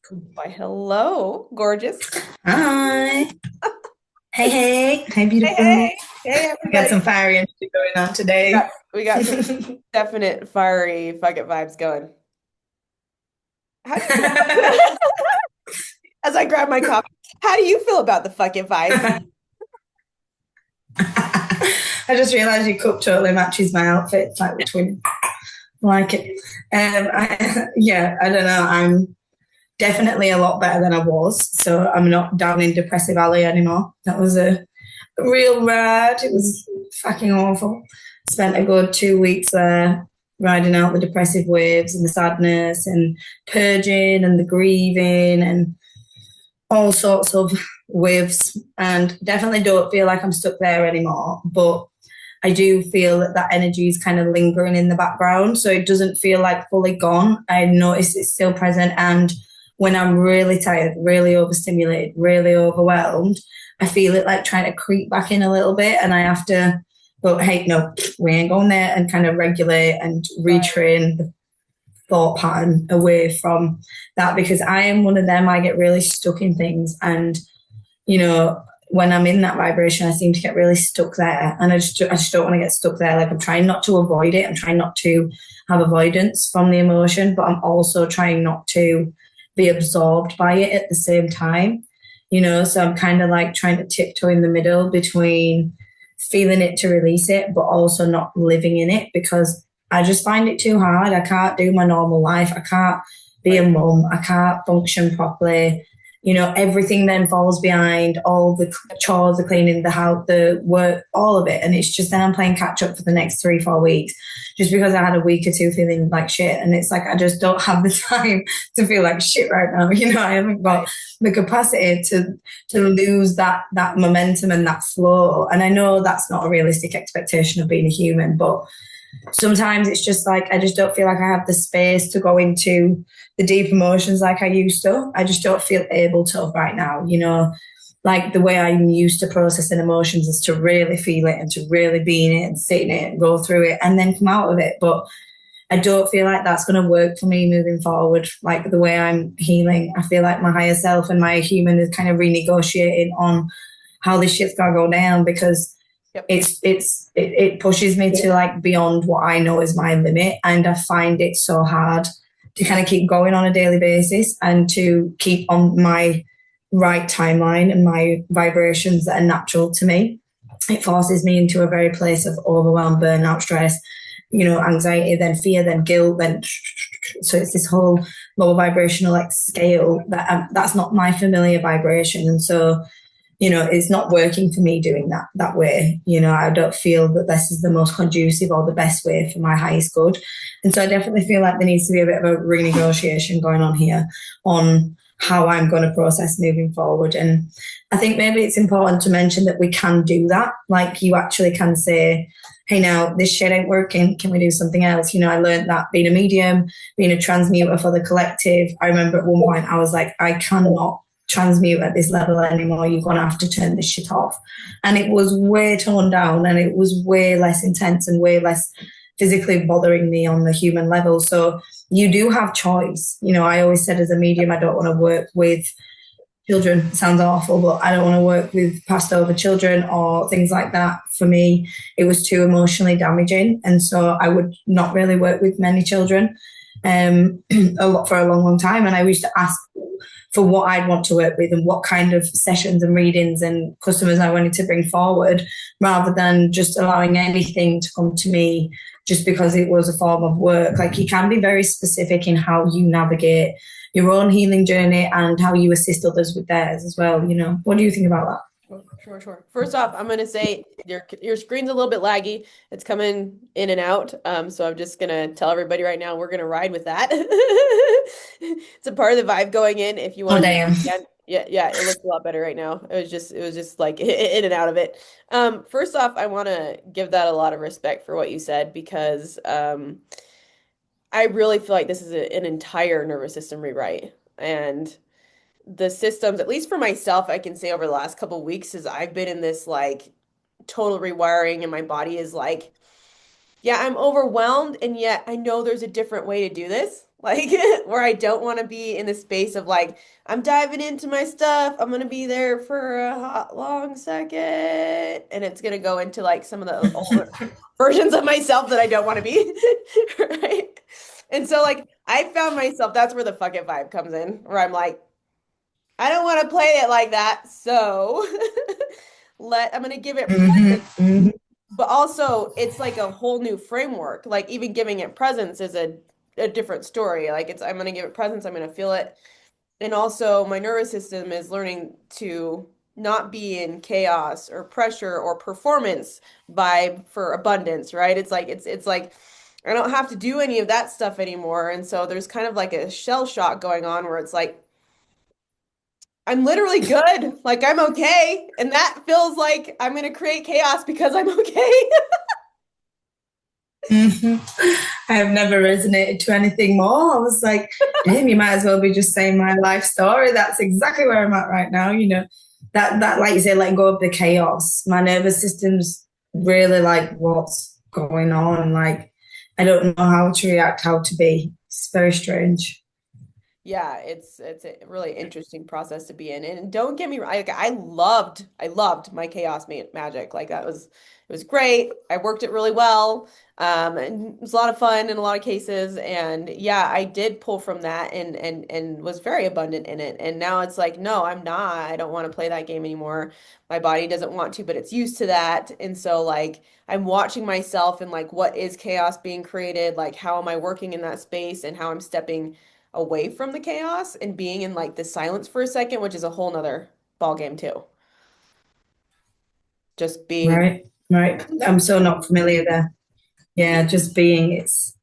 Why, hello, gorgeous. Hi. Hey, hey. Hey, Hey, beautiful. hey, hey, We got everybody. some fiery energy going on We got today. we got some definite fiery fuck it vibes going. How do you feel about as I grab my coffee? How do you feel about the fuck it vibes? I just realized your cup totally matches my outfit. It's like we're twins. I like it. Yeah, I don't know. I'm definitely a lot better than I was. So I'm not down in Depressive Alley anymore. That was a real ride. It was fucking awful. Spent a good 2 weeks there riding out the depressive waves and the sadness and purging and the grieving and all sorts of waves. And definitely don't feel like I'm stuck there anymore. But I do feel that that energy is kind of lingering in the background. So it doesn't feel like fully gone. I notice it's still present. And when I'm really tired, really overstimulated, really overwhelmed, I feel it like trying to creep back in a little bit. And I have to go, hey, no, we ain't going there, and kind of regulate and Right. retrain the thought pattern away from that because I am one of them. I get really stuck in things. And you know, when I'm in that vibration, I seem to get really stuck there, and I just don't want to get stuck there. Like I'm trying not to avoid it. I'm trying not to have avoidance from the emotion, but I'm also trying not to be absorbed by it at the same time. So I'm kind of like trying to tiptoe in the middle between feeling it to release it, but also not living in it because I just find it too hard. I can't do my normal life. I can't be a Right. mum. I can't function properly. Everything then falls behind, all the chores, the cleaning, the house, the work, all of it. And it's just then I'm playing catch up for the next 3, 4 weeks just because I had a week or two feeling like shit. And it's like, I just don't have the time to feel like shit right now. I haven't got Right. the capacity to lose that momentum and that flow. And I know that's not a realistic expectation of being a human, but sometimes it's just like I just don't feel like I have the space to go into the deep emotions like I used to. I just don't feel able to right now, like the way I'm used to processing emotions is to really feel it and to really be in it and sit in it and go through it and then come out of it. But I don't feel like that's going to work for me moving forward. Like the way I'm healing, I feel like my higher self and my human is kind of renegotiating on how this shit's going to go down because Yep. it pushes me to like beyond what I know is my limit, and I find it so hard to kind of keep going on a daily basis and to keep on my right timeline and my vibrations that are natural to me. It forces me into a very place of overwhelm, burnout, stress, anxiety, then fear, then guilt, then so it's this whole lower vibrational like scale that's not my familiar vibration, and so it's not working for me doing that way. I don't feel that this is the most conducive or the best way for my highest good. And so I definitely feel like there needs to be a bit of a renegotiation going on here on how I'm going to process moving forward. And I think maybe it's important to mention that we can do that. Like you actually can say, hey, now this shit ain't working. Can we do something else? I learned that being a medium, being a transmuter for the collective. I remember at one point I was like, I cannot transmute at this level anymore. You're going to have to turn this shit off. And it was way toned down and it was way less intense and way less physically bothering me on the human level. So you do have choice. I always said as a medium, I don't want to work with children. It sounds awful, but I don't want to work with passed over children or things like that. For me, it was too emotionally damaging. And so I would not really work with many children a lot for a long, long time. And I used to ask for what I'd want to work with and what kind of sessions and readings and customers I wanted to bring forward, rather than just allowing anything to come to me just because it was a form of work. Like you can be very specific in how you navigate your own healing journey and how you assist others with theirs as well. What do you think about that? Sure, sure, sure. First off, I'm gonna say your screen's a little bit laggy. It's coming in and out. So I'm just gonna tell everybody right now we're gonna ride with that. It's a part of the vibe going in. If you Oh, want to, damn. again, yeah, yeah, it looks a lot better right now. It was just like in and out of it. First off, I want to give that a lot of respect for what you said because I really feel like this is an entire nervous system rewrite and the systems, at least for myself, I can say over the last couple of weeks, is I've been in this like total rewiring and my body is like yeah, I'm overwhelmed, and yet I know there's a different way to do this. Like, where I don't want to be in the space of like, I'm diving into my stuff. I'm gonna be there for a hot, long second, and it's gonna go into like some of the older versions of myself that I don't want to be. Right? And so, like, I found myself, that's where the fuck it vibe comes in, where I'm like, I don't want to play it like that, so I'm gonna give it Hmm. Hmm. but also, it's like a whole new framework. Like even giving it presence is a different story. Like it's I'm gonna give it presence, I'm gonna feel it. And also my nervous system is learning to not be in chaos or pressure or performance vibe for abundance, right? It's like I don't have to do any of that stuff anymore. And so there's kind of like a shell shock going on where it's like I'm literally good. Like I'm okay. And that feels like I'm gonna create chaos because I'm okay. Hmm. I have never resonated to anything more. I was like, damn, you might as well be just saying my life story. That's exactly where I'm at right now. That like you say, letting go of the chaos. My nervous system's really like, what's going on? Like, I don't know how to react, how to be. It's very strange. Yeah, it's a really interesting process to be in. And don't get me wrong, like, I loved my chaos magic. Like that was it was great. I worked it really well. And it was a lot of fun in a lot of cases. And yeah, I did pull from that and was very abundant in it. And now it's like, no, I'm not. I don't want to play that game anymore. My body doesn't want to, but it's used to that. And so like I'm watching myself and like what is chaos being created? Like how am I working in that space and how I'm stepping away from the chaos and being in like the silence for a second, which is a whole nother ball game too. Just being. Right, right. I'm so not familiar there. Yeah, just being. It's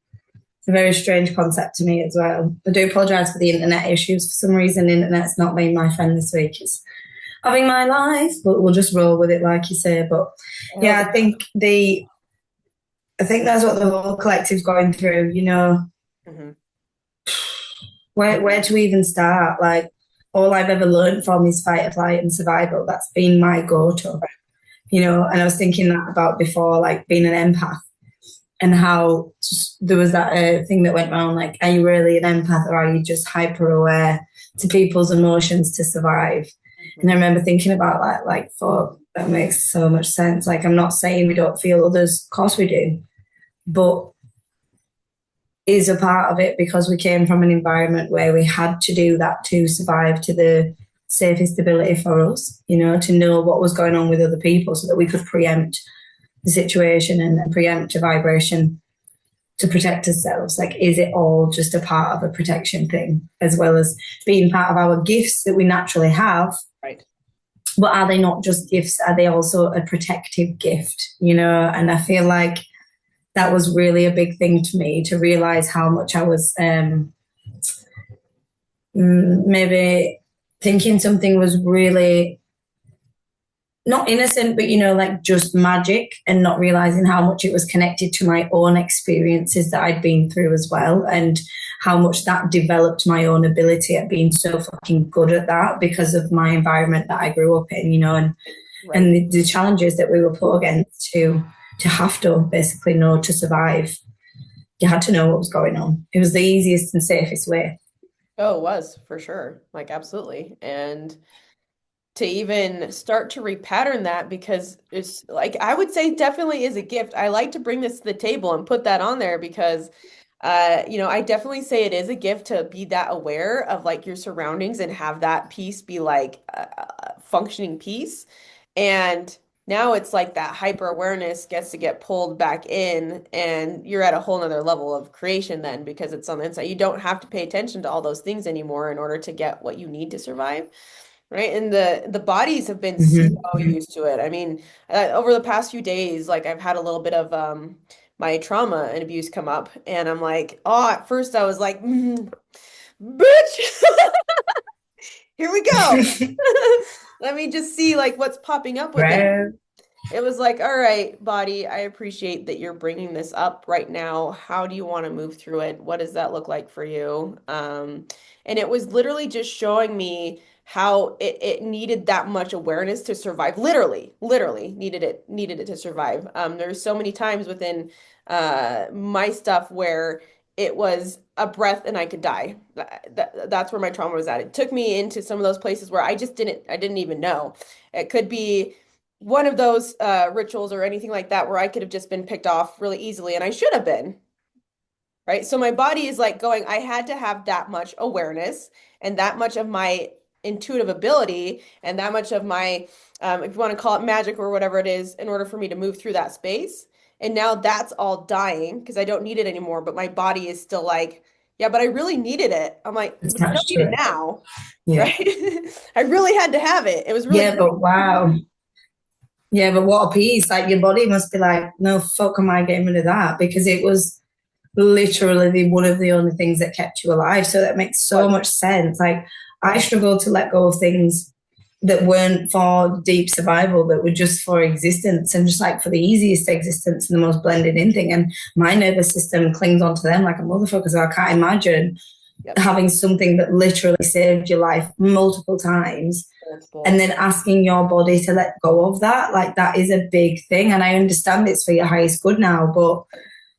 a very strange concept to me as well. I do apologise for the internet issues. For some reason, the internet's not been my friend this week. It's having my life, but we'll just roll with it, like you say. But I hope yeah, it. I think that's what the whole collective's going through. Mhm. Where to even start? Like all I've ever learned from is fight or flight and survival. That's been my go-to. And I was thinking that about before, like being an empath and how there was that thing that went around, like, are you really an empath or are you just hyper aware to people's emotions to survive? And I Mhm. remember thinking about that, like, fuck, that makes so much sense. Like, I'm not saying we don't feel others, of course we do, but is a part of it because we came from an environment where we had to do that to survive to the safest ability for us, to know what was going on with other people so that we could preempt the situation and preempt a vibration to protect ourselves. Like, is it all just a part of a protection thing as well as being part of our gifts that we naturally have? Right. But are they not just gifts? Are they also a protective gift? And I feel like that was really a big thing to me to realize how much I was maybe thinking something was really not innocent, but like just magic, and not realizing how much it was connected to my own experiences that I'd been through as well, and how much that developed my own ability at being so fucking good at that because of my environment that I grew up in, and Right. the challenges that we were put against to have to basically know to survive. You had to know what was going on. It was the easiest and safest way. Oh, it was for sure. Like absolutely. And to even start to repattern that because it's like I would say definitely is a gift. I like to bring this to the table and put that on there because I definitely say it is a gift to be that aware of like your surroundings and have that piece be like a functioning piece. And now it's like that hyper awareness gets to get pulled back in, and you're at a whole nother level of creation then because it's on the inside. You don't have to pay attention to all those things anymore in order to get what you need to survive. Right. And the bodies have been so Mm-hmm. used to it. I mean, over the past few days, like I've had a little bit of my trauma and abuse come up, and I'm like, oh, at first I was like, bitch, here we go. Let me just see like what's popping up with it. Right. it was like, all right, body, I appreciate that you're bringing this up right now. How do you want to move through it? What does that look like for you? And it was literally just showing me how it needed that much awareness to survive. Literally needed it to survive. There's so many times within my stuff where it was a breath and I could die. That's where my trauma was at. It took me into some of those places where I didn't even know. It could be one of those rituals or anything like that where I could have just been picked off really easily, and I should have been, right? So my body is like going, I had to have that much awareness and that much of my intuitive ability and that much of my, if you want to call it magic or whatever it is, in order for me to move through that space. And now that's all dying because I don't need it anymore, but my body is still like, yeah, but I really needed it. I'm like, but you don't Attached need to it it. now, Yeah. right? I really had to have it. It was really Yeah, but wow. Yeah, but what a piece. Like your body must be like, no, fuck am I getting rid of that? Because it was literally one of the only things that kept you alive. So that makes so was. much sense. Like I struggled to let go of things that weren't for deep survival, that were just for existence and just like for the easiest existence and the most blended in thing. And my nervous system clings onto them like a motherfucker. So I can't imagine Yep. having something that literally saved your life multiple times and Multiple. then asking your body to let go of that. Like that is a big thing. And I understand it's for your highest good now, but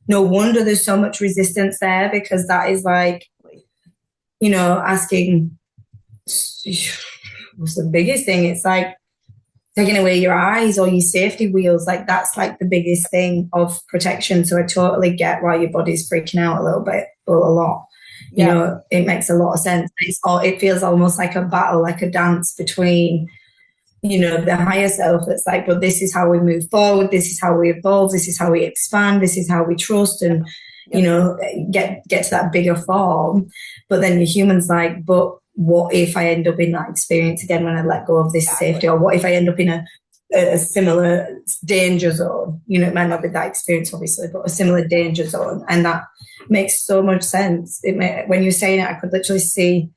no wonder there's so much resistance there because that is like, asking what's the biggest thing? It's like taking away your eyes or your safety wheels. Like that's like the biggest thing of protection. So I totally get why your body's freaking out a little bit or a lot. Yeah. It makes a lot of sense. It feels almost like a battle, like a dance between the higher self that's like, but this is how we move forward, this is how we evolve, this is how we expand, this is how we trust and Yep. get to that bigger form. But then your human's like, but what if I end up in that experience again when I let go of this Exactly. safety? Or what if I end up in a similar danger zone? It might not be that experience obviously, but a similar danger zone. And that makes so much sense. When you're saying it, I could literally see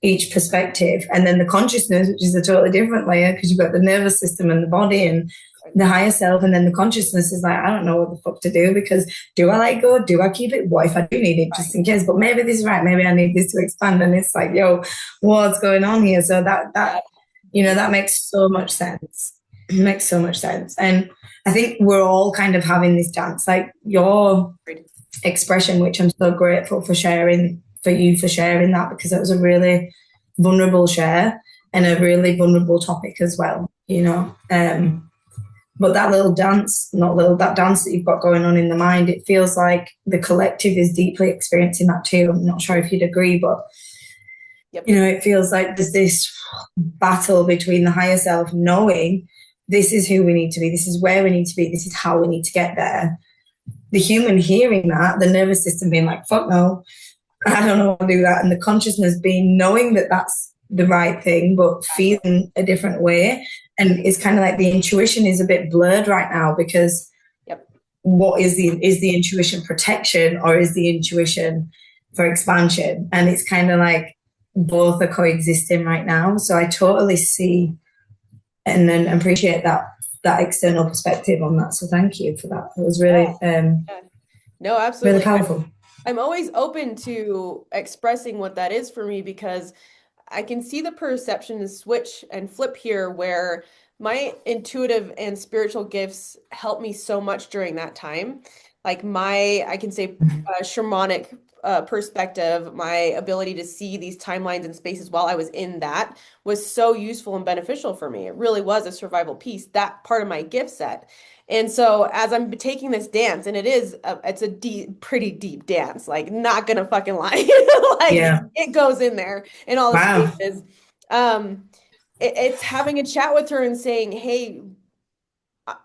each perspective, and then the consciousness, which is a totally different layer because you've got the nervous system and the body and the higher self, and then the consciousness is like, I don't know what the fuck to do because do I let go, do I keep it, what if I do need it just in case, but maybe this is right, maybe I need this to expand, and it's like, yo, what's going on here? So that that makes so much sense. It makes so much sense. And I think we're all kind of having this dance, like your expression, which I'm so grateful for sharing, for you for sharing that, because it was a really vulnerable share and a really vulnerable topic as well. But that little dance, not little, that dance that you've got going on in the mind, it feels like the collective is deeply experiencing that too. I'm not sure if you'd agree, but Yep. it feels like there's this battle between the higher self knowing this is who we need to be, this is where we need to be, this is how we need to get there. The human hearing that, the nervous system being like, fuck no, I don't know how to do that. And the consciousness being knowing that that's the right thing, but feeling a different way. And it's kind of like the intuition is a bit blurred right now because Yep. what is the intuition protection or is the intuition for expansion? And it's kind of like both are coexisting right now. So I totally see and then appreciate that external perspective on that. So thank you for that. It was Yeah. really Yeah. No, really absolutely. powerful. I'm always open to expressing what that is for me because I can see the perception switch and flip here where my intuitive and spiritual gifts helped me so much during that time. Like I can say, shamanic perspective, my ability to see these timelines and spaces while I was in that was so useful and beneficial for me. It really was a survival piece, that part of my gift set. And so as I'm taking this dance, and it's a pretty deep dance, like not gonna fucking lie, like Yeah. it goes in there in all the Wow. spaces. Um, it's having a chat with her and saying, "Hey,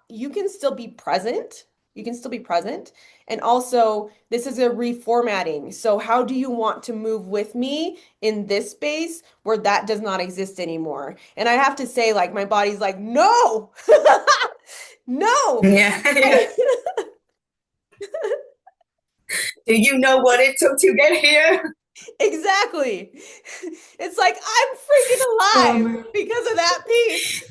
you can still be present. You can still be present. And also, this is a reformatting. So, how do you want to move with me in this space where that does not exist anymore?" And I have to say, like, my body's like, no, no. Yeah. Yeah. Do you know what it took to get here? Exactly. It's like, I'm freaking Oh alive man. because of that piece.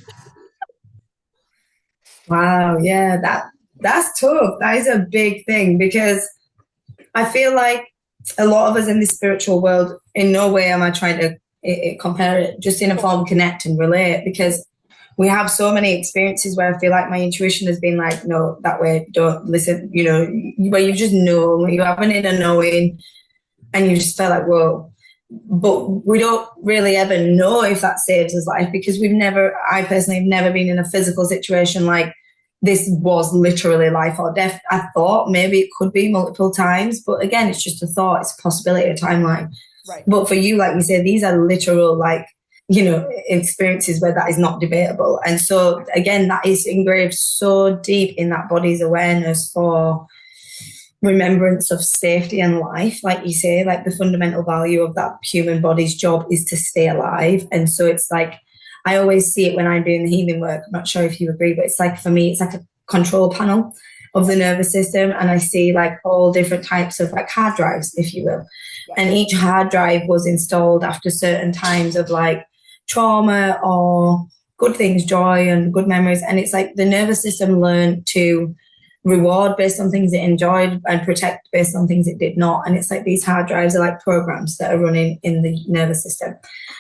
Wow, yeah, that's tough. That is a big thing because I feel like a lot of us in the spiritual world, in no way am I trying to compare it, just in a form connect and relate, because we have so many experiences where I feel like my intuition has been like, no, that way, don't listen, where you just know, where you have an inner knowing and you just feel like, whoa. But we don't really ever know if that saves us life because I personally have never been in a physical situation like this was literally life or death. I thought maybe it could be multiple times, but again, it's just a thought, it's a possibility, a timeline. Right. But for you, like we say, these are literal, like, experiences where that is not debatable. And so, again, that is engraved so deep in that body's awareness for remembrance of safety and life. Like you say, like the fundamental value of that human body's job is to stay alive. And so it's like, I always see it when I'm doing the healing work. I'm not sure if you agree, but it's like, for me, it's like a control panel of the nervous system. And I see like all different types of like hard drives, if you will. Yeah. And each hard drive was installed after certain times of like trauma or good things, joy and good memories. And it's like the nervous system learned to reward based on things it enjoyed and protect based on things it did not. And it's like these hard drives are like programs that are running in the nervous system.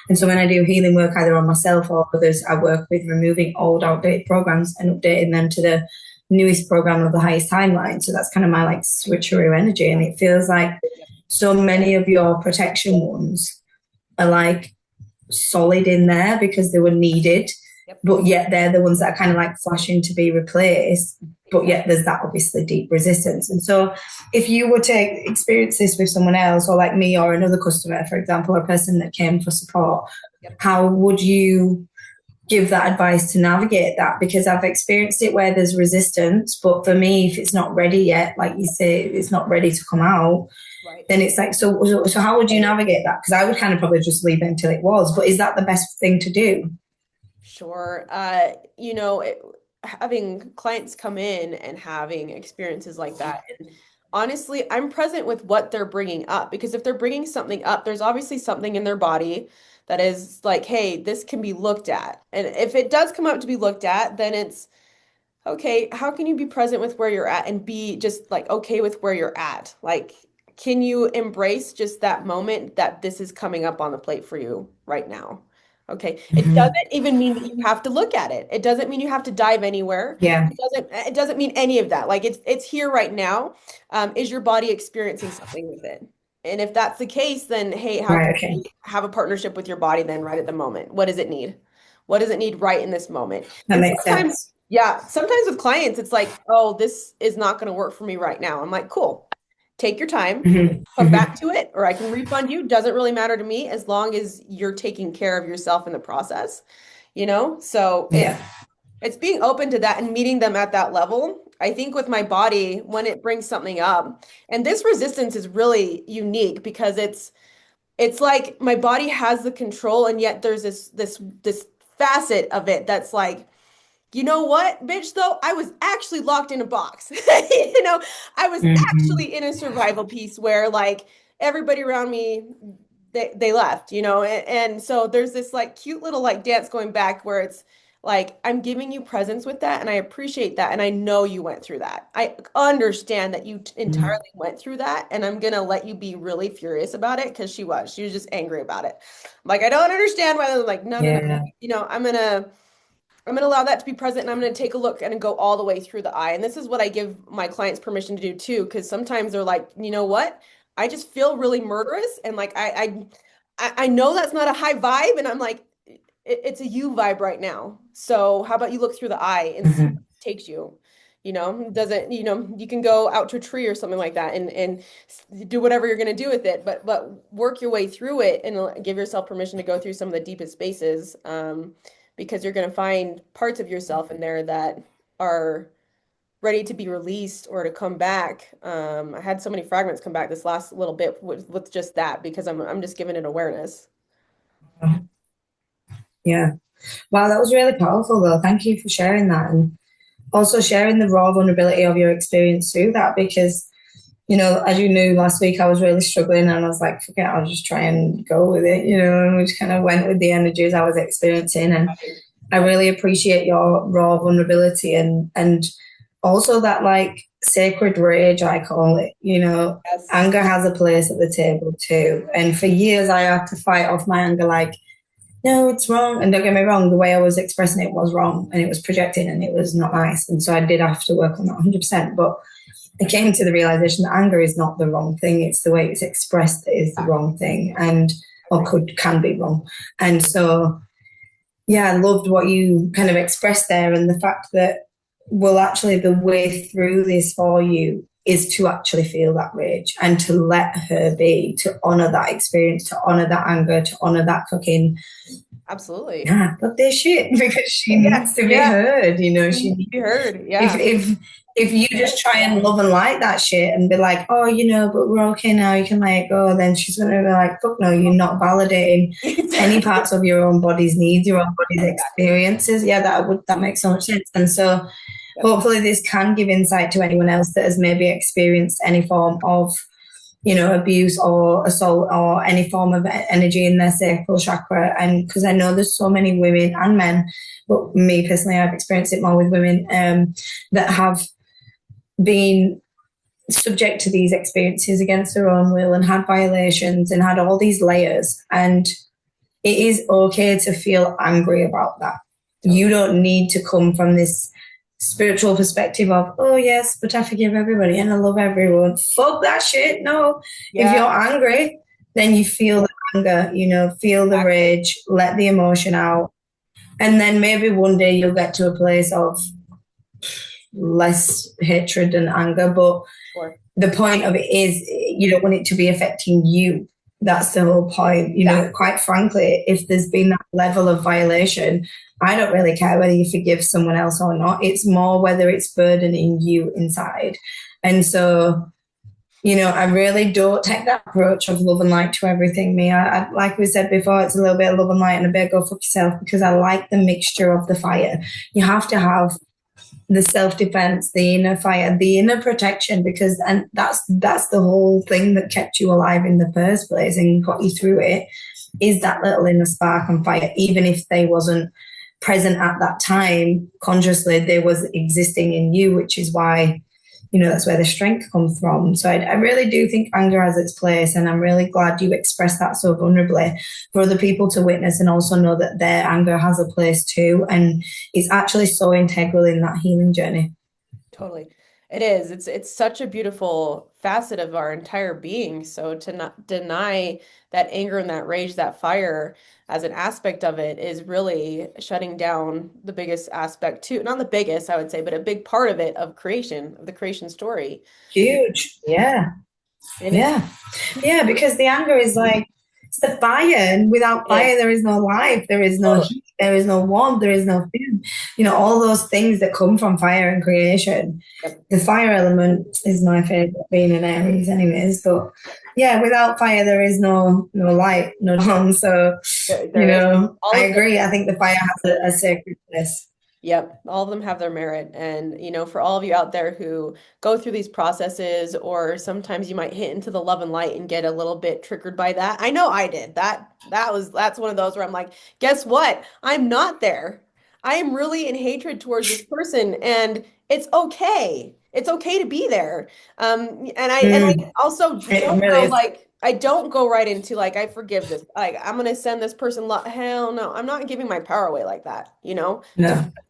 And so when I do healing work, either on myself or others, I work with removing old, outdated programs and updating them to the newest program of the highest timeline. So that's kind of my like switcheroo energy. And it feels like so many of your protection ones are like solid in there because they were needed, but yet they're the ones that are kind of like flashing to be replaced. But yet there's that obviously deep resistance. And so if you were to experience this with someone else, or like me or another customer, for example, or a person that came for support, how would you give that advice to navigate that? Because I've experienced it where there's resistance, but for me, if it's not ready yet, like you say, it's not ready to come out, then it's like, so how would you navigate that? Because I would kind of probably just leave it until it was, but is that the best thing to do? Sure. Having clients come in and having experiences like that. And honestly, I'm present with what they're bringing up because if they're bringing something up, there's obviously something in their body that is like, hey, this can be looked at. And if it does come up to be looked at, then it's okay, how can you be present with where you're at and be just like okay with where you're at? Like, can you embrace just that moment that this is coming up on the plate for you right now? Okay. It Mm-hmm. doesn't even mean that you have to look at it. It doesn't mean you have to dive anywhere. Yeah. It doesn't mean any of that. Like it's here right now. Is your body experiencing something with it? And if that's the case, then hey, how can Right. Okay. you have a partnership with your body then right at the moment? What does it need? What does it need right in this moment? That And makes sometimes sense. yeah, sometimes with clients, it's like, oh, this is not going to work for me right now. I'm like, cool, take your time, Mm-hmm. come back Mm-hmm. to it, or I can refund you. Doesn't really matter to me as long as you're taking care of yourself in the process, you know? So Yeah. it's being open to that and meeting them at that level. I think with my body, when it brings something up, and this resistance is really unique because it's like my body has the control, and yet there's this facet of it that's like, you know what, bitch, though, I was actually locked in a box. I was Mm-hmm. actually in a survival piece where like everybody around me they left, and so there's this like cute little like dance going back where it's like I'm giving you presence with that and I appreciate that and I know you went through that. I understand that you entirely went through that and I'm gonna let you be really furious about it because she was just angry about it. I'm like, I don't understand why they're like, no, no, no. Yeah. I'm gonna allow that to be present and I'm gonna take a look and go all the way through the eye. And this is what I give my clients permission to do too, because sometimes they're like, you know what? I just feel really murderous and like I know that's not a high vibe, and I'm like, it's a you vibe right now. So how about you look through the eye and see Mm-hmm. where it takes you? Doesn't, you can go out to a tree or something like that and do whatever you're gonna do with it, but work your way through it and give yourself permission to go through some of the deepest spaces. Because you're going to find parts of yourself in there that are ready to be released or to come back. I had so many fragments come back this last little bit with just that because I'm just giving it awareness. Yeah. Wow, that was really powerful though. Thank you for sharing that and also sharing the raw vulnerability of your experience through that because, as you knew last week, I was really struggling and I was like, forget, I'll just try and go with it, and we just kind of went with the energies I was experiencing. And I really appreciate your raw vulnerability and also that like sacred rage, I call it. You know, Yes. anger has a place at the table too. And for years, I had to fight off my anger, like, no, it's wrong. And don't get me wrong, the way I was expressing it was wrong and it was projecting and it was not nice. And so I did have to work on that 100%. But I came to the realization that anger is not the wrong thing. It's the way it's expressed that is the wrong thing and or can be wrong. And so yeah, I loved what you kind of expressed there and the fact that, well, actually, the way through this for you is to actually feel that rage and to let her be, to honor that experience, to honor that anger, to honor that cooking. Absolutely. Yeah, but this shit because she Yeah. needs to be Yeah. heard. You know, She she needs to needs, be heard. if Yeah. if if you just try and love and like that shit and be like, oh, you know, but we're okay now, you can let it go, then she's gonna be like, fuck no, you're not validating any Exactly. parts of your own body's needs, your own body's Exactly. experiences. Yeah, that makes so much sense. And so Yep. hopefully this can give insight to anyone else that has maybe experienced any form of, you know, abuse or assault or any form of energy in their sacral chakra. And because I know there's so many women and men, but me personally, I've experienced it more with women that have been subject to these experiences against their own will and had violations and had all these layers. And it is okay to feel angry about that. You Totally. don't need to come from this spiritual perspective of, oh, yes, but I forgive everybody and I love everyone. Fuck that shit. No. If Yeah. you're angry, then you feel the anger, you know, feel the Exactly. rage, let the emotion out. And then maybe one day you'll get to a place of less hatred and anger. But Sure. the point of it is you don't want it to be affecting you. That's the whole point. You know, Exactly. quite frankly, if there's been that level of violation, I don't really care whether you forgive someone else or not. It's more whether it's burdening you inside. And so, you know, I really don't take that approach of love and light to everything. Me, like we said before, it's a little bit of love and light and a bit of go fuck yourself because I like the mixture of the fire. You have to have the self-defense, the inner fire, the inner protection, because and that's the whole thing that kept you alive in the first place and got you through it, is that little inner spark and fire. Even if they wasn't present at that time consciously, they was existing in you, which is why, you know, that's where the strength comes from. So I really do think anger has its place, and I'm really glad you expressed that so vulnerably for other people to witness and also know that their anger has a place too, and it's actually so integral in that healing journey. Totally. It is. It's such a beautiful facet of our entire being. So to not deny that anger and that rage, that fire as an aspect of it is really shutting down the biggest aspect too. Not the biggest, I would say, but a big part of it of creation, of the creation story. Huge. Yeah. And it's Yeah. Yeah, because the anger is like it's the fire, and without it is fire, there is no life, there is no totally. heat, there is no warmth, there is no food. You know, all those things that come from fire and creation. Yep. The fire element is my favorite being in Aries, anyways. But yeah, without fire, there is no light, no dawn. So you There is know, I all of them. agree. I think the fire has a sacred place. Yep, all of them have their merit. And, for all of you out there who go through these processes, or sometimes you might hit into the love and light and get a little bit triggered by that. I know I did. That's one of those where I'm like, guess what? I'm not there. I am really in hatred towards this person, and it's okay. It's okay to be there. And I Mm, also it don't really go is. like I don't go right into like I forgive this. Like I'm gonna send this person love. Hell no, I'm not giving my power away like that, to No,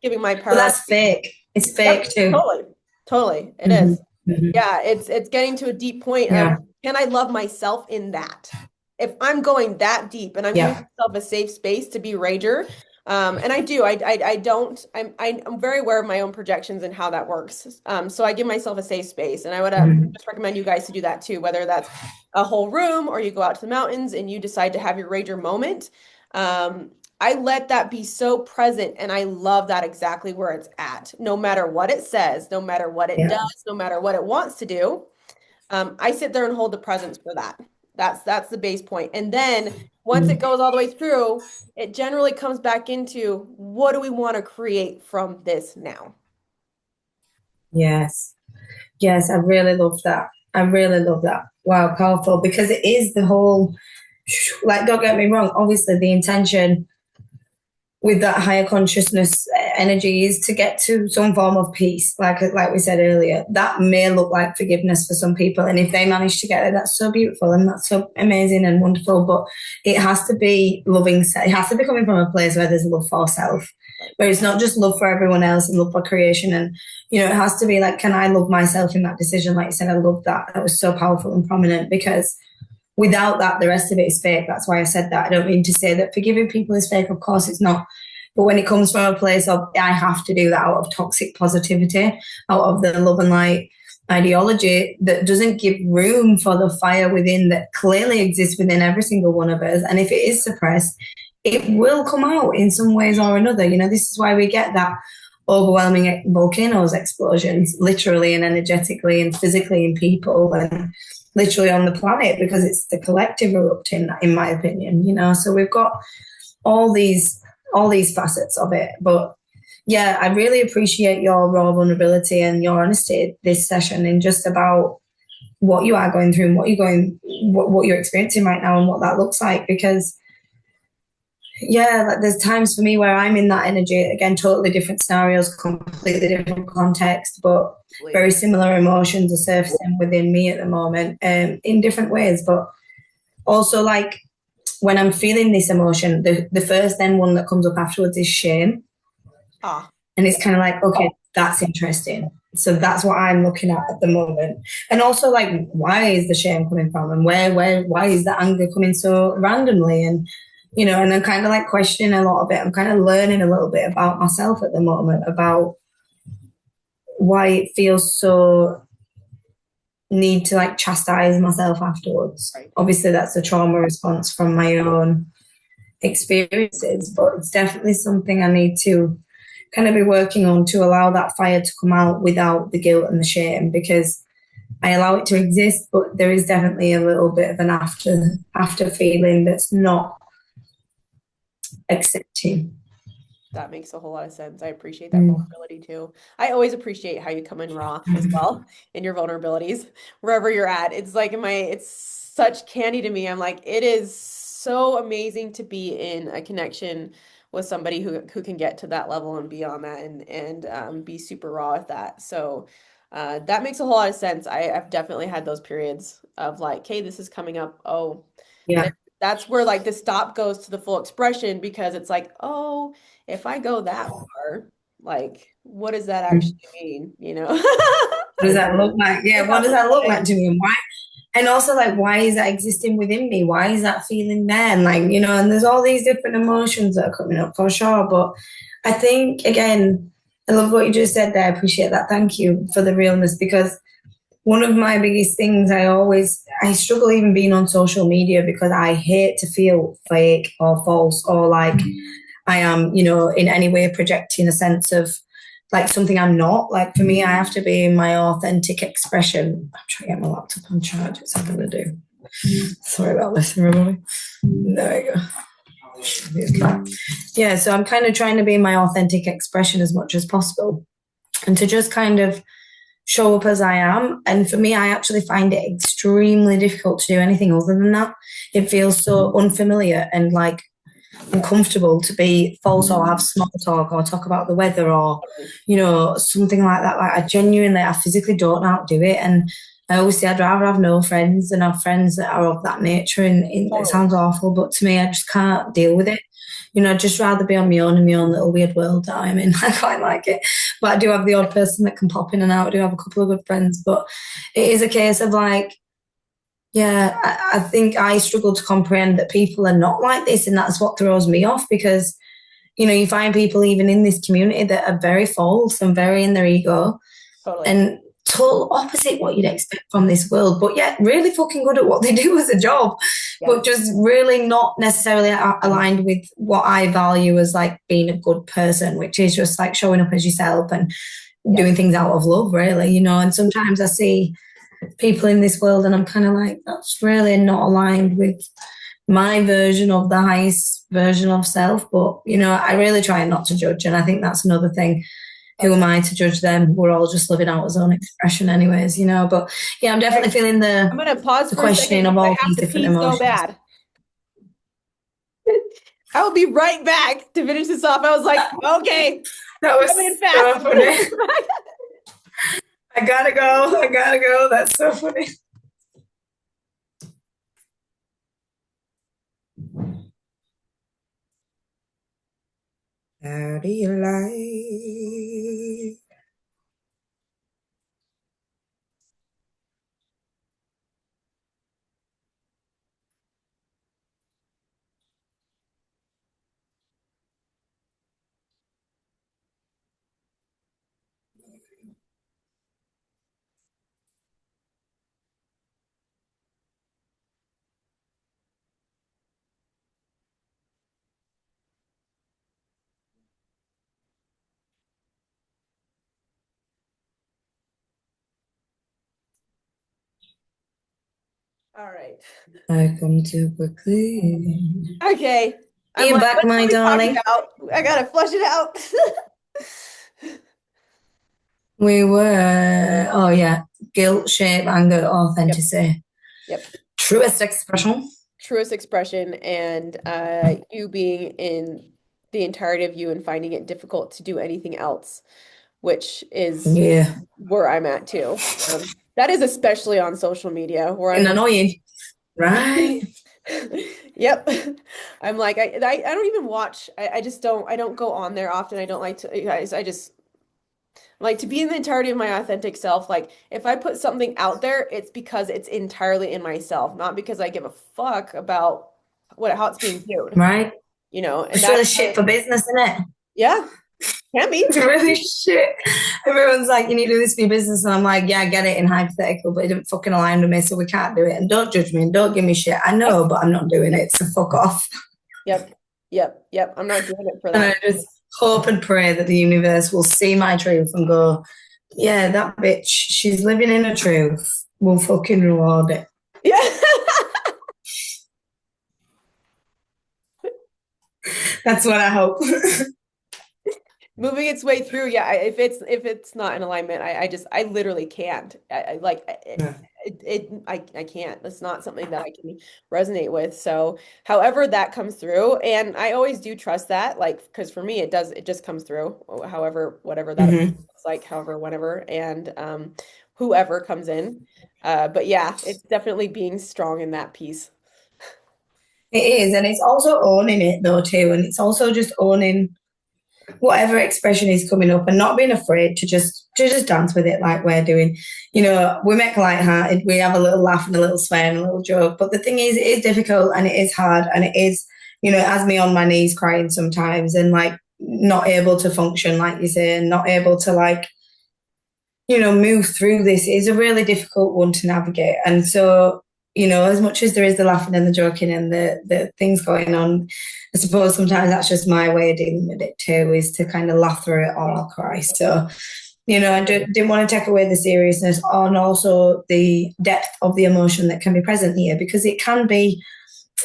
giving my but power that's away. fake. It's fake Yep, too. totally. Totally. It Hmm. is. Hmm. Yeah, it's getting to a deep point of Yeah. can I love myself in that? If I'm going that deep and I'm giving Yeah. myself a safe space to be rager, and I do, I don't, I'm very aware of my own projections and how that works. So I give myself a safe space, and I would Mhm. just recommend you guys to do that too, whether that's a whole room or you go out to the mountains and you decide to have your rager moment. I let that be so present, and I love that exactly where it's at. No matter what it says, no matter what it Yeah. does, no matter what it wants to do, I sit there and hold the presence for that. That's the base point. And then once it Mm. goes all the way through, it generally comes back into what do we want to create from this now? Yes. Yes, I really love that. I really love that. Wow, powerful. Because it is the whole, like, don't get me wrong, obviously the intention with that higher consciousness energy is to get to some form of peace. Like we said earlier, that may look like forgiveness for some people, and if they manage to get it, that's so beautiful and that's so amazing and wonderful. But it has to be loving. It has to be coming from a place where there's love for self, where it's not just love for everyone else and love for creation. And it has to be like, can I love myself in that decision? Like you said, I love that. That was so powerful and prominent, because without that, the rest of it is fake. That's why I said that. I don't mean to say that forgiving people is fake. Of course, it's not. But when it comes from a place of, I have to do that out of toxic positivity, out of the love and light ideology that doesn't give room for the fire within that clearly exists within every single one of us. And if it is suppressed, it will come out in some ways or another. This is why we get that overwhelming volcanoes explosions, literally and energetically and physically in people and literally on the planet, because it's the collective erupting, in my opinion. So we've got all these facets of it. But yeah, I really appreciate your raw vulnerability and your honesty this session, and just about what you are going through and what you're experiencing right now and what that looks like. Because yeah, like there's times for me where I'm in that energy, again, totally different scenarios, completely different context, but very similar emotions are surfacing within me at the moment, in different ways. But also, like, when I'm feeling this emotion, the first then one that comes up afterwards is shame. And it's kind of like, okay, that's interesting. So that's what I'm looking at the moment. And also, like, why is the shame coming from, and why is the anger coming so randomly? And and I'm kind of like questioning a lot of it. I'm kind of learning a little bit about myself at the moment, about why it feels so need to like chastise myself afterwards. Right. Obviously, that's a trauma response from my own experiences, but it's definitely something I need to kind of be working on, to allow that fire to come out without the guilt and the shame, because I allow it to exist, but there is definitely a little bit of an after feeling that's not accepting. That makes a whole lot of sense. I appreciate that vulnerability too. I always appreciate how you come in raw as well in your vulnerabilities, wherever you're at. It's like it's such candy to me. I'm like, it is so amazing to be in a connection with somebody who can get to that level and beyond that, and be super raw with that. So that makes a whole lot of sense. I've definitely had those periods of like, hey, this is coming up. Oh, yeah. That's where like the stop goes to the full expression, because it's like, oh, if I go that far, like, what does that actually mean? What does that look like? Yeah, what does that look like to me? And why? And also, like, why is that existing within me? Why is that feeling there? And like, and there's all these different emotions that are coming up for sure. But I think, again, I love what you just said there. I appreciate that. Thank you for the realness, because one of my biggest things, I struggle even being on social media, because I hate to feel fake or false, or like I am, in any way projecting a sense of like something I'm not. Like, for me, I have to be in my authentic expression. I'm trying to get my laptop on charge. What's that going to do? Sorry about this, everybody. There we go. Okay. Yeah, so I'm kind of trying to be my authentic expression as much as possible, and to just kind of show up as I am. And for me, I actually find it extremely difficult to do anything other than that. It feels so unfamiliar and like uncomfortable to be false or have small talk or talk about the weather or, something like that. Like, I physically don't know how to do it. And I always say I'd rather have no friends than have friends that are of that nature. And it sounds awful, but to me, I just can't deal with it. I'd just rather be on my own in my own little weird world that I'm in. I quite like it. But I do have the odd person that can pop in and out. I do have a couple of good friends. But it is a case of like, yeah, I think I struggle to comprehend that people are not like this. And that's what throws me off, because, you find people even in this community that are very false and very in their ego. Totally. And total opposite what you'd expect from this world, but yet really fucking good at what they do as a job, but just really not necessarily aligned with what I value as like being a good person, which is just like showing up as yourself and doing things out of love, really, And sometimes I see people in this world and I'm kind of like, that's really not aligned with my version of the highest version of self. But, I really try not to judge. And I think that's another thing. Who am I to judge them? We're all just living out our own expression anyways, But yeah, I'm definitely feeling I'm going to pause the for questioning a second, of all these different emotions. So bad. I will be right back to finish this off. I was like, okay, That was coming in so fast. funny. I gotta go. I gotta go. That's so funny. How do you like? All right. I come too quickly. Okay. I'm You like, back, what my are we talking darling? about? I gotta flush it out. We were, oh yeah, guilt, shame, anger, Yep. authenticity. Yep. Truest expression. Truest expression and you being in the entirety of you and finding it difficult to do anything else, which is Yeah. where I'm at too. That is especially on social media where I'm And like, annoying, right? yep. I'm like, I don't even watch. I just don't, I don't go on there often. I don't like to, guys, I just like to be in the entirety of my authentic self. Like if I put something out there, it's because it's entirely in myself, not because I give a fuck about how it's being viewed, Right? and It's that's really shit for business, isn't it? yeah, can be. It's really shit. Everyone's like, you need to do this for your business. And I'm like, yeah, I get it in hypothetical, but it didn't fucking align with me, so we can't do it. And don't judge me and don't give me shit. I Yep, know, but I'm not doing it, so fuck off. yep, yep. I'm not doing it for And I that. just hope and pray that the universe will see my truth and go, yeah, that bitch, she's living in her truth. We'll fucking reward it. Yeah. That's what I hope. Moving its way through, yeah. If it's not in alignment, I literally can't. I can't. It's not something that I can resonate with. So, however that comes through, and I always do trust that, like, because for me, it just comes through. However, whatever that looks Mm-hmm. like, however, whenever, and whoever comes in. But yeah, it's definitely being strong in that piece. It is, and it's also owning it though too, and it's also just owning whatever expression is coming up and not being afraid to just dance with it like we're doing. We make light-hearted, we have a little laugh and a little swear and a little joke. But the thing is, it is difficult and it is hard and it is, it has me on my knees crying sometimes and like not able to function, like you say, and not able to like, move through this is a really difficult one to navigate. And so, as much as there is the laughing and the joking and the things going on, I suppose sometimes that's just my way of dealing with it too, is to kind of laugh through it or I'll cry. So, I didn't want to take away the seriousness and also the depth of the emotion that can be present here, because it can be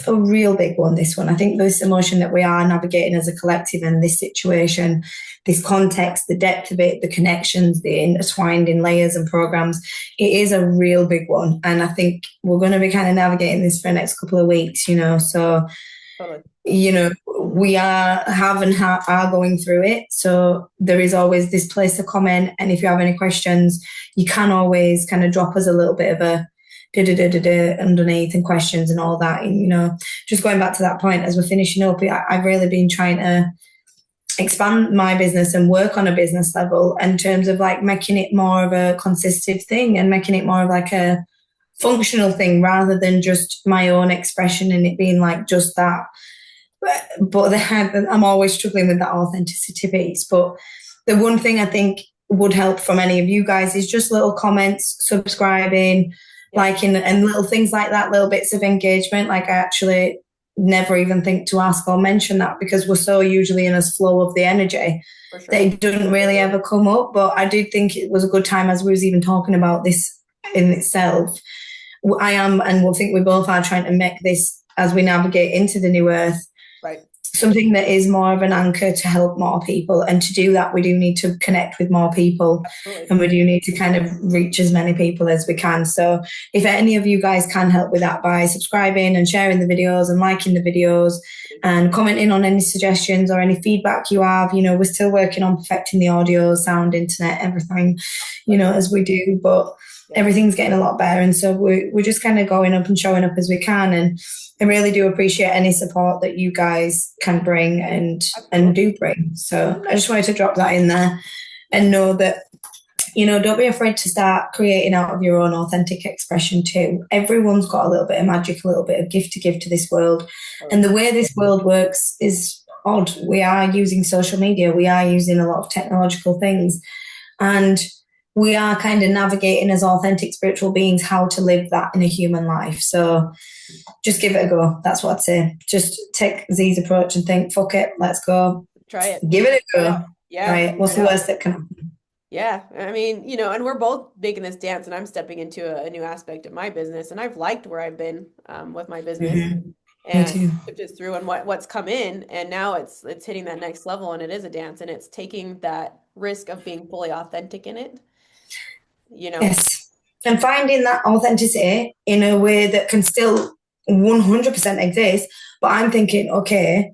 a real big one, this one. I think this emotion that we are navigating as a collective in this situation, this context, the depth of it, the connections, the intertwined in layers and programs, it is a real big one. And I think we're going to be kind of navigating this for the next couple of weeks, so Totally. we are going through it. So there is always this place to comment. And if you have any questions, you can always kind of drop us a little bit of a underneath and questions and all that. And, just going back to that point as we're finishing up, I've really been trying to expand my business and work on a business level in terms of like making it more of a consistent thing and making it more of like a functional thing rather than just my own expression and it being like just that. But I'm always struggling with that authenticity piece. But the one thing I think would help from any of you guys is just little comments, subscribing, liking, and little things like that, little bits of engagement. Like I actually never even think to ask or mention that because we're so usually in a flow of the energy For sure. that it doesn't really ever come up. But I did think it was a good time as we was even talking about this in itself. I am, and we'll think we both are trying to make this as we navigate into the new earth. Right. Something that is more of an anchor to help more people. And to do that, we do need to connect with more people. Absolutely. And we do need to kind of reach as many people as we can. So if any of you guys can help with that by subscribing and sharing the videos and liking the videos and commenting on any suggestions or any feedback you have. You know, we're still working on perfecting the audio, sound, internet, everything, you know, as we do, but Yeah. everything's getting a lot better. And so we're just kind of going up and showing up as we can. And I really do appreciate any support that you guys can bring and Absolutely. do bring. So I just wanted to drop that in there and know that, you know, don't be afraid to start creating out of your own authentic expression too. Everyone's got a little bit of magic, a little bit of gift to give to this world. And the way this world works is odd. We are using social media, we are using a lot of technological things, and we are kind of navigating as authentic spiritual beings how to live that in a human life. So just give it a go. That's what I'd say. Just take Z's approach and think, fuck it, let's go. Try it. Give it a Try it go. out. Yeah. Right? What's Try it the out. worst that can happen? Yeah, I mean, and we're both making this dance, and I'm stepping into a new aspect of my business, and I've liked where I've been with my business Mm-hmm. Me and too. put this through and what's come in, and now it's hitting that next level, and it is a dance, and it's taking that risk of being fully authentic in it, you know. Yes. And finding that authenticity in a way that can still 100% exist. But I'm thinking, okay,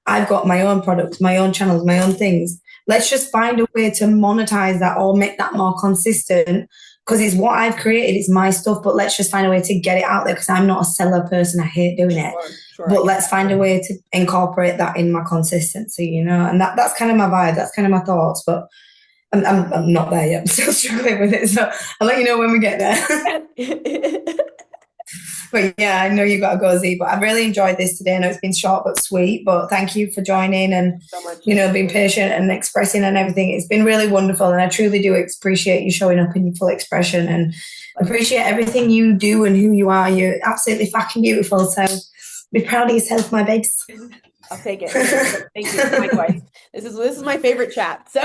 I've got my own products, my own channels, my own things. Let's just find a way to monetize that or make that more consistent because it's what I've created, it's my stuff. But let's just find a way to get it out there because I'm not a seller person. I hate doing it. Sure, sure, I But get let's find a way to incorporate that in my consistency, you know, and that's kind of my vibe. That's kind of my thoughts. But I'm not there yet. I'm still struggling with it. So I'll let you know when we get there. that. But yeah, I know you got to go, Z. But I've really enjoyed this today. I know it's been short but sweet. But thank you for joining and, So much. you know, being patient and expressing and everything. It's been really wonderful. And I truly do appreciate you showing up in your full expression and appreciate everything you do and who you are. You're absolutely fucking beautiful. So be proud of yourself, my babes. I'll take it. Thank you. Likewise. This is my favorite chat. So,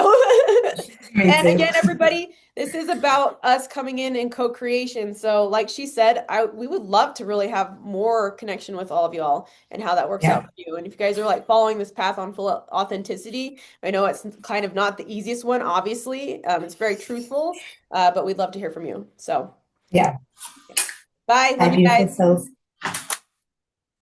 Me and too. again, everybody, this is about us coming in and co-creation. So, like she said, we would love to really have more connection with all of y'all and how that works out Yeah. for you. And if you guys are like following this path on full authenticity, I know it's kind of not the easiest one, obviously. It's very truthful, but we'd love to hear from you. So, Yeah. bye. Hi, Love you beautiful guys. souls.